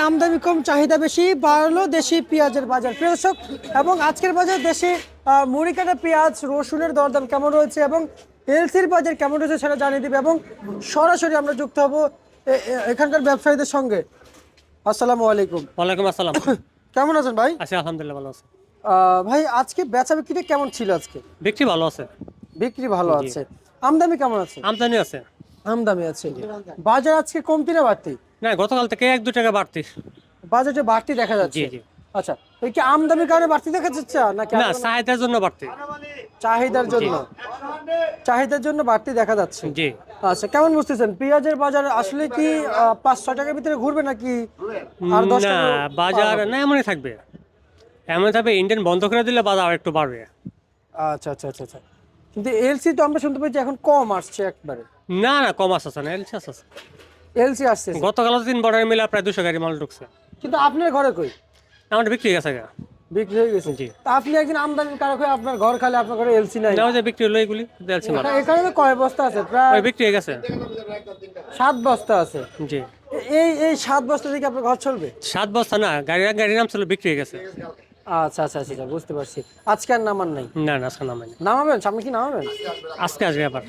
আমদানি কম চাহিদা বেশি বাড়লো দেশি পেঁয়াজের বাজার প্রিয় দর্শক এবং আজকের বাজার দেশি মুড়ি কাটা পেঁয়াজ রসুনের দরদাম কেমন রয়েছে এবং এলসির বাজার কেমন রয়েছে সেটা জানিয়ে দিবে এবং সরাসরি আমরা যুক্ত হব এখানকার ব্যবসায়ীদের সঙ্গে। আসসালামু আলাইকুম। ওয়ালাইকুম আসসালাম। কেমন আছেন ভাই? আছি আলহামদুলিল্লাহ, ভালো আছে। ভাই আজকে বেচা বিক্রিটা কেমন ছিল? আজকে বিক্রি ভালো আছে। বিক্রি ভালো আছে। আমদানি কেমন আছে? আমদানি আছে। আমদানি আছে। বাজার আজকে কমতি না বাড়তি? না, গতকাল থেকে 1-2 টাকা বাড়তি। বাজারে বাড়তি দেখা যাচ্ছে। জি জি। আচ্ছা, এই কি আমদানির কারণে বাড়তি দেখা যাচ্ছে নাকি না, চাহিদার জন্য বাড়তি। চাহিদার জন্য? চাহিদার জন্য বাড়তি দেখা যাচ্ছে। জি। আচ্ছা, কেমন বুঝতেছেন পেঁয়াজের বাজার আসলে কি 5-6 টাকার ভিতরে ঘুরবে নাকি আর 10 না, টাকা? বাজার না এমনই থাকবে। এমন থাকবে, ইন্ডিয়ান বন্ধ করে দিলে বাজার আরেকটু বাড়বে। আচ্ছা আচ্ছা আচ্ছা আচ্ছা। কিন্তু এলসি তো আমরা শুনতে পেয়েছি এখন কম আসছে একবারে। না না, কম আসছে না, এলসি আসছে। এলসি আসছে গতকাল 3 বর্ডার মিলে প্রায় 200 গাড়ি মাল ঢুকছে। কিন্তু আপনার ঘরে কই? আমাদের বিক্রি হয়ে গেছে গা। বিক্রি হয়ে গেছে? জি। তা আপনি একদিন আমদানির কারক হয়ে আপনার ঘর খালি আপনার ঘরে এলসি নাই? না, ওই যে বিক্রি হলো এগুলি এলসি মাল। এখানে তো কয় বস্তা আছে? প্রায় ওই বিক্রি হয়ে গেছে। 7 বস্তা আছে। জি। এই 7 বস্তা থেকে আপনার ঘর চলবে? 7 বস্তা না, গাড়ির নাম ছিল, বিক্রি হয়ে গেছে। আচ্ছা আচ্ছা আচ্ছা, বুঝতে পারছি। আজকে আর নামান নাই? না না, আজকে নামাই না। নামাবেন? সামনে কি নামাবেন? আজকে আসবে আবার।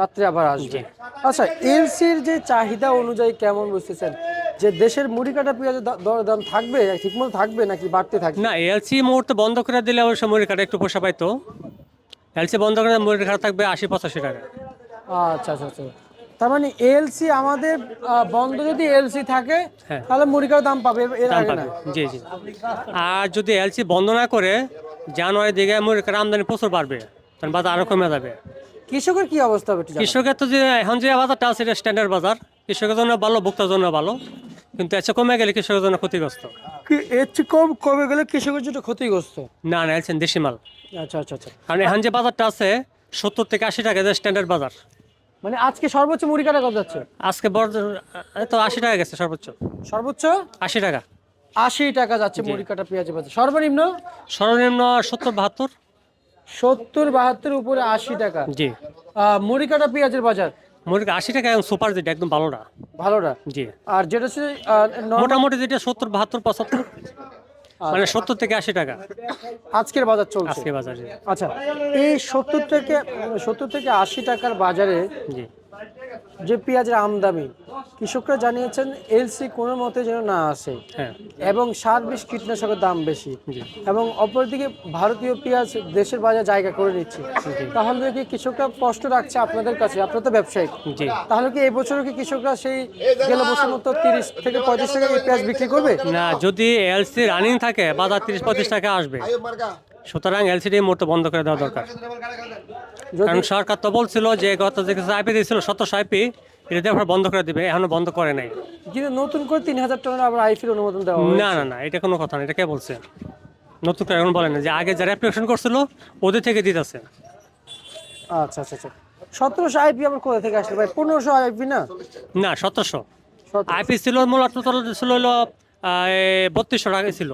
রাত্রে আবার আসবে। আচ্ছা, এলসির যে চাহিদা অনুযায়ী কেমন বুঝতেছেন যে দেশের মুড়ি কাটা পেঁয়াজের দাম থাকবে ঠিকমতো থাকবে নাকি বাড়তে থাকবে? না, এলসি মুহূর্তে বন্ধ করে দিলে অবশ্য মুড়ি কাটা একটু পোষা পাইতো। এলসি বন্ধ করে মুড়ি কাটা থাকবে 80-85 টাকা। আচ্ছা আচ্ছা আচ্ছা, তার মানে এলসি আমাদের বন্ধ যদি এলসি থাকে হ্যাঁ। তাহলে মুড়ি কাটার দাম পাবে, এর দাম আগে পাবে। না? জি জি। আর যদি এলসি বন্ধ না করে জানুয়ারি দিকে মুড়ি কাটা আমদানি প্রচুর বাড়বে, কারণ বাজার আরো কমে যাবে। কৃষকের কি অবস্থা হবে একটু জানান? কৃষকের তো যে এখন যে বাজারটা আছে এটা স্ট্যান্ডার্ড বাজার, কৃষকের জন্য ভালো, ভোক্তার জন্য ভালো, কিন্তু এসে কমে গেলে কৃষকের জন্য ক্ষতিগ্রস্ত। কি এর চেয়ে কম কমে গেলে কৃষকের জন্য ক্ষতিগ্রস্ত? না না, এলসি দেশি মাল। আচ্ছা আচ্ছা আচ্ছা, কারণ এখন যে বাজারটা আছে 70 থেকে 80 টাকা, যে স্ট্যান্ডার্ড বাজার। মানে আজকে সর্বোচ্চ মুড়ি কাটা কত যাচ্ছে? আজকে বড় তো 80 টাকা গেছে সর্বোচ্চ। সর্বোচ্চ 80 টাকা। 80 টাকা যাচ্ছে মুড়ি কাটা পেঁয়াজের বাজার। সর্বনিম্ন সর্বনিম্ন 70-72। 70-72 উপরে 80 টাকা। জি। মুড়ি কাটা পেঁয়াজের বাজার মুরগি 80 টাকা, এবং সুপার যেটা একদম ভালোটা। ভালোটা। জি। আর যেটা হচ্ছে normal মোটামুটি যেটা 70-72-75, মানে 70 থেকে 80 টাকা আজকের বাজার চলছে। আজকে বাজারে। আচ্ছা, এই 70 থেকে 80 টাকার বাজারে জি। যে পেঁয়াজের আমদানি কৃষকরা জানিয়েছেন এলসি কোনো মতে যেন না আসে হ্যাঁ। এবং সার বিষ কীটনাশকের দাম বেশি জি। এবং অপরদিকে ভারতীয় পেঁয়াজ দেশের বাজারে জায়গা করে নিচ্ছে, তাহলে কি কৃষকরা কষ্ট রাখছে আপনাদের কাছে? আপনারা তো ব্যবসায়ী, জি। তাহলে কি এই বছরও কি কৃষকরা সেই গেল বছর মতো 30 থেকে 35 টাকা এই পেঁয়াজ বিক্রি করবে? না, যদি এলসি রানিং থাকে বাজার 30-35 টাকা আসবে, সুতরাং এলসিডি মুহূর্তে বন্ধ করে দেওয়া দরকার। কারণ সরকার তো বলছিল যে গত যে কিছু আইপি দিয়েছিল 1700 আইপি, এটা দিয়ে বন্ধ করে দিবে, এখনো বন্ধ করে নাই। কিন্তু নতুন করে 3000 টনের আবার আইফির অনুমোদন দেওয়া হয়েছে। না না না, এটা কোনো কথা না, এটা কে বলছে? নতুন করে এখন বলেন না, যে আগে যারা অ্যাপ্লিকেশন করছিল ওদের থেকে দিতেছে। আচ্ছা আচ্ছা আচ্ছা, 1700 আইপি আবার কোথা থেকে আসলে ভাই? 1500 আইপি না? না, 1700 1700 আইপি ছিল। মূলত ছিল হলো 3200 টাকা ছিল।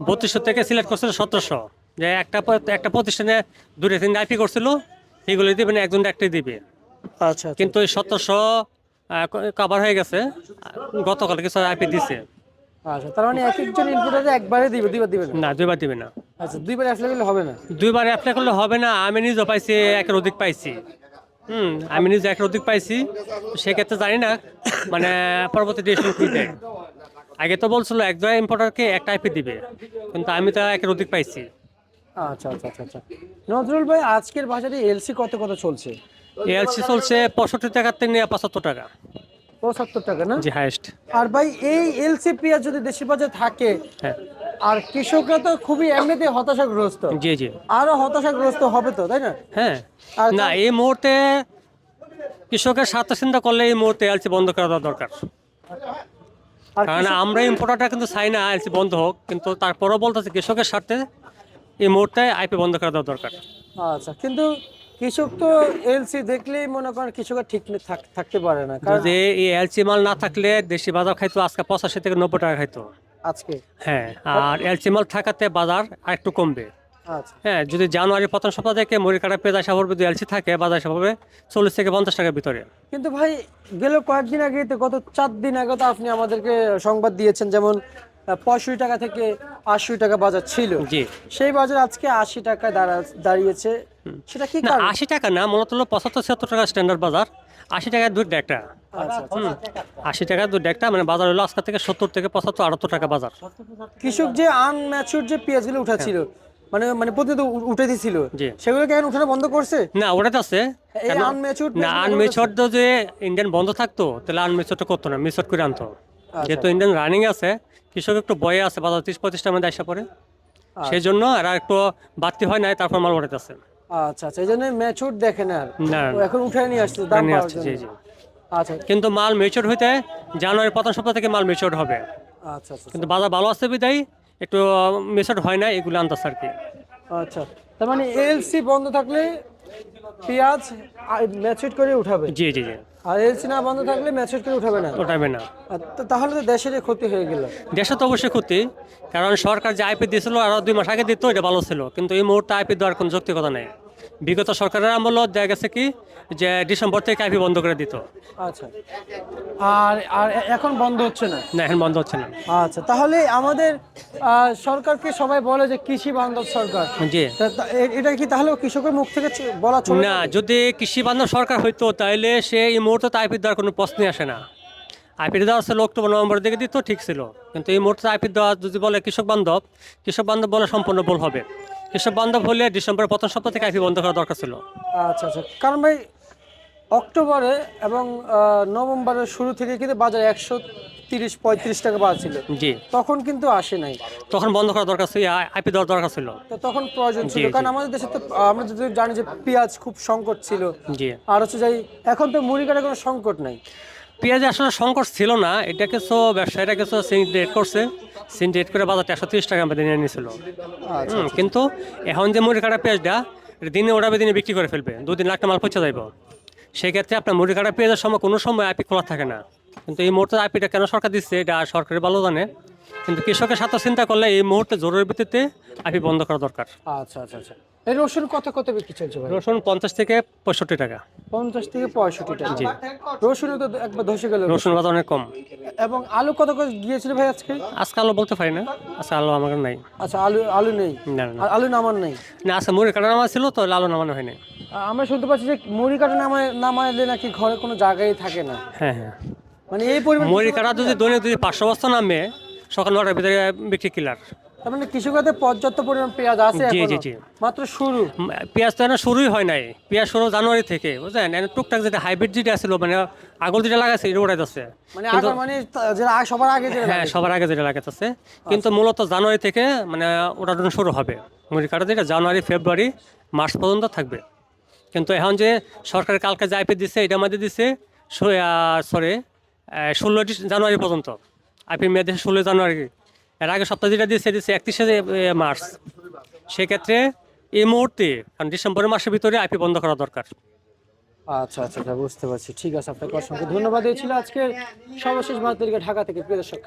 3200 থেকে সিলেক্ট করছিল 1700, যে একটা প্রতিষ্ঠানে 2-3 আইপি করছিল, এগুলো দিবে না, একজন একটাই দিবে। আচ্ছা আচ্ছা। কিন্তু ওই 1700 কভার হয়ে গেছে, গতকাল কিছু আইপি দিছে। আচ্ছা, তার মানে এক একজন ইনপুটারে একবারে দিবে, দুইবার দিবে না? না, দুইবার দিবে না। আচ্ছা, দুইবার অ্যাপ্লাই করলে হবে না? দুইবার অ্যাপ্লাই করলে হবে না। আমি নিজেও পাইছি, একের অধিক পাইছি। আমি নিজে একের অধিক পাইছি। সেক্ষেত্রে জানি না মানে পরবর্তী ডিসিশন কি দেয়। আগে তো বলছিল একজন ইম্পোর্টারকে একটা আইপি দিবে, কিন্তু আমি তো একের অধিক পাইছি। আচ্ছা আচ্ছা আচ্ছা আচ্ছা। নজরুল ভাই, আজকের বাজারে এলসি কত কত চলছে? এলসি চলছে 65 টাকা থেকে নিয়ে 75 টাকা। 75 টাকা না? জি, হাইয়েস্ট। আর ভাই এই এলসি পেঁয়াজ যদি দেশি বাজারে থাকে, হ্যাঁ। আর কৃষকরা তো খুবই এমনিতে হতাশাগ্রস্ত, জি জি। আরো হতাশাগ্রস্ত হবে তো, তাই না? হ্যাঁ। আর না, এই মুহূর্তে কৃষকের স্বার্থ চিন্তা করলে এই মুহূর্তে এলসি বন্ধ করা দেওয়া দরকার। আর কারণ আমরা ইম্পোর্টারটা কিন্তু চাই না এলসি বন্ধ হোক, কিন্তু তারপরও বলতেছে কৃষকের স্বার্থে এই মুহূর্তে আইপি বন্ধ করে দেওয়া দরকার। আচ্ছা, কিন্তু কৃষক তো এলসি দেখলেই মনে করেন কৃষকের ঠিক থাকতে পারে না, কারণ যে এই এলসি মাল না থাকলে দেশি বাজার খাইতো আজকে 85 থেকে 90 টাকা খাইতো। আজকে হ্যাঁ। আর এলসি মাল থাকাতে বাজার আর একটু কমবে। আচ্ছা হ্যাঁ, যদি জানুয়ারি প্রথম সপ্তাহ থেকে মুড়ি কাটা পেঁয়াজ আসা পড়বে, যদি এলসি থাকে বাজার আসা পড়বে 40 থেকে 50 টাকার ভিতরে। কিন্তু ভাই গেল কয়েকদিন আগে তো গত 4 দিন আগে তো আপনি আমাদেরকে সংবাদ দিয়েছেন যেমন 65 টাকা থেকে 80 টাকা বাজার ছিল, জি। সেই বাজার আজকে 80 টাকায় দাঁড়িয়েছে, সেটা কি না, কারণ? 80 টাকা না, মূলত হলো 75-76 টাকা স্ট্যান্ডার্ড বাজার। 80 টাকায় দুধ একটা। আচ্ছা আচ্ছা। 80 টাকায় দুধ একটা, মানে বাজার হলো আজকে থেকে 70 থেকে 75-78 টাকা বাজার। কৃষক যে আনম্যাচুর যে পেঁয়াজগুলো উঠাছিল, মানে মানে প্রতিদিন উঠে দিছিল, জি। সেগুলো কেন উঠানো বন্ধ করছে? না, ওটা তো আছে। এই কেন? আনম্যাচুর না, আনমেচড যে ইন্ডিয়ান বন্ধ থাকতো তাহলে আনমেচডটা করতো না, মেচড করে আনতো। যেহেতু ইন্ডিয়ান রানিং আছে, কৃষক একটু বয়ে আছে, বাজার 30-35 টাকা মধ্যে আসা পড়ে, সেই জন্য এরা একটু বাড়তি হয় নাই, তারপর মাল উঠাইতেছে। আচ্ছা আচ্ছা, এই জন্য ম্যাচুর দেখে না আর। না, ও এখন উঠায় নিয়ে আসছে দাম নিয়ে পাওয়ার আসছে, জি জন্য। জি। আচ্ছা কিন্তু মাল মেচড হইতে জানুয়ারি প্রথম সপ্তাহ থেকে মাল মেচড হবে, আচ্ছা আচ্ছা কিন্তু বাজার ভালো আছে বিদায় একটু মেচড হয় না, এগুলো আনতেছে আর কি। আচ্ছা, তার মানে এলসি বন্ধ থাকলে পেঁয়াজ ম্যাচুর করে উঠাবে, জি জি জি, আর এলসি না বন্ধ থাকলে ম্যাচুর করে উঠাবে না। ওটাবে না। তাহলে তো দেশের ক্ষতি হয়ে গেল। দেশে তো অবশ্যই ক্ষতি, কারণ সরকার যে আইপি দিয়েছিল আরো 2 মাস আগে দিত, এটা ভালো ছিল, কিন্তু এই মুহূর্তে আইপি দেওয়ার কোনো যৌক্তিকতা নেই। বিগত সরকারের আমল দেখা গেছে কি যে ডিসেম্বর থেকে আইপি বন্ধ করে দিত। আচ্ছা, আর আর এখন বন্ধ হচ্ছে না? না, এখন বন্ধ হচ্ছে না। আচ্ছা, তাহলে আমাদের সরকারকে সবাই বলে যে কৃষি বান্ধব সরকার, জি। এটা কি তাহলে কৃষকের মুখ থেকে বলা চলে না, যাবে? যদি কৃষি বান্ধব সরকার হইতো তাহলে সে এই মুহূর্তে তো আইপি দেওয়ার কোনো প্রশ্নই আসে না। আইপি দেওয়া ছিল অক্টোবর নভেম্বরের দিকে দিত, ঠিক ছিল, কিন্তু এই মুহূর্তে আইপি দেওয়া যদি বলে কৃষক বান্ধব বলে সম্পূর্ণ ভুল হবে। কৃষক বান্ধব হলে ডিসেম্বরের প্রথম সপ্তাহ থেকে আইপি বন্ধ করা দরকার ছিল। আচ্ছা আচ্ছা, কারণ ভাই অক্টোবরে এবং নভেম্বরের শুরু থেকে কিন্তু বাজার 130-35 টাকা বাজার ছিল, জি। তখন কিন্তু আসে নাই। তখন বন্ধ করা দরকার ছিল, আইপি দেওয়ার দরকার ছিল। তো তখন প্রয়োজন ছিল, জি, কারণ জি। আমাদের দেশে তো আমরা যদি জানি যে পেঁয়াজ খুব সংকট ছিল, জি। আর হচ্ছে যাই এখন তো মুড়ি কাটার কোনো সংকট নাই। পেঁয়াজ আসলে সংকট ছিল না, এটা কিছু ব্যবসায়ীরা কিছু সিন্ডিকেট করছে, সিন্ডিকেট করে বাজারটা 130 টাকা আমাদের নিয়ে নিয়েছিল। আচ্ছা কিন্তু এখন যে মুড়ি কাটা পেঁয়াজটা এটা দিনে ওড়াবে, দিনে বিক্রি করে ফেলবে, 2 দিন একটা মাল পচে যাইব। সেক্ষেত্রে আপনার মুড়ি কাটা পেঁয়াজের সময় কোনো সময় আইপি খোলা থাকে না, কিন্তু এই মুহূর্তে আইপিটা কেন সরকার দিচ্ছে এটা সরকারের ভালো জানে, কিন্তু কৃষকের সাথে চিন্তা করলে এই মুহূর্তে জরুরি ভিত্তিতে আইপি বন্ধ করা দরকার। আচ্ছা আচ্ছা আচ্ছা। এই রসুন কত কত বিক্রি চলছে ভাই? রসুন 50 থেকে 65 টাকা। 50 থেকে 65 টাকা। জি। রসুনও তো একবার ধসে গেল। রসুন বাজার অনেক কম। এবং আলু কত করে গিয়েছিল ভাই আজকে? আজকে আলু বলতে পারি না, আজকে আলু আমার নাই। আচ্ছা, আলু আলু নেই? না না আর আলু নামান নেই? না, আচ্ছা মুড়ি কাটা নামা ছিল তো আলু নামানো হয়নি। আমরা শুনতে পাচ্ছি যে মুড়ি কাটা নামাইলে নাকি ঘরে কোনো জায়গায় থাকে না, হ্যাঁ হ্যাঁ, মানে এই পরিমাণ মুড়ি কাটা যদি দৈনিক যদি 500 বস্তা নামে সকাল 9টার ভিতরে বিক্রি কিলার। তার মানে কৃষকদের পর্যাপ্ত পরিমাণ পেঁয়াজ আছে জি, এখনো? জি, জি। মাত্র শুরু। পেঁয়াজ তো এখন শুরুই হয় নাই, পেঁয়াজ শুরু জানুয়ারি থেকে, বুঝলেন, টুকটাক যেটা হাইব্রিড যেটা ছিল, মানে আগল যেটা লাগাইছে এটা উড়াইতেছে। মানে আগে মানে যেটা সবার আগে যেটা হ্যাঁ, লাগে। সবার আগে যেটা লাগাইতেছে, কিন্তু মূলত জানুয়ারি থেকে মানে ওটা শুরু হবে। মুড়ি কাটা যেটা জানুয়ারি ফেব্রুয়ারি মার্চ পর্যন্ত থাকবে। কিন্তু এখন যে সরকার কালকে যে আইপি দিচ্ছে এটা আমাদের দিচ্ছে 16 জানুয়ারি পর্যন্ত। আইপি মেয়াদ 16 জানুয়ারি, এর আগে সপ্তাহ যেটা দিচ্ছে 31শে মার্চ। সেক্ষেত্রে এই মুহূর্তে কারণ ডিসেম্বরের মাসের ভিতরে আইপি বন্ধ করা দরকার। আচ্ছা আচ্ছা আচ্ছা, বুঝতে পারছি। ঠিক আছে, আপনাকে অসংখ্য ধন্যবাদ। এই ছিল আজকের সর্বশেষ বার্তা ঢাকা থেকে, প্রিয় দর্শক।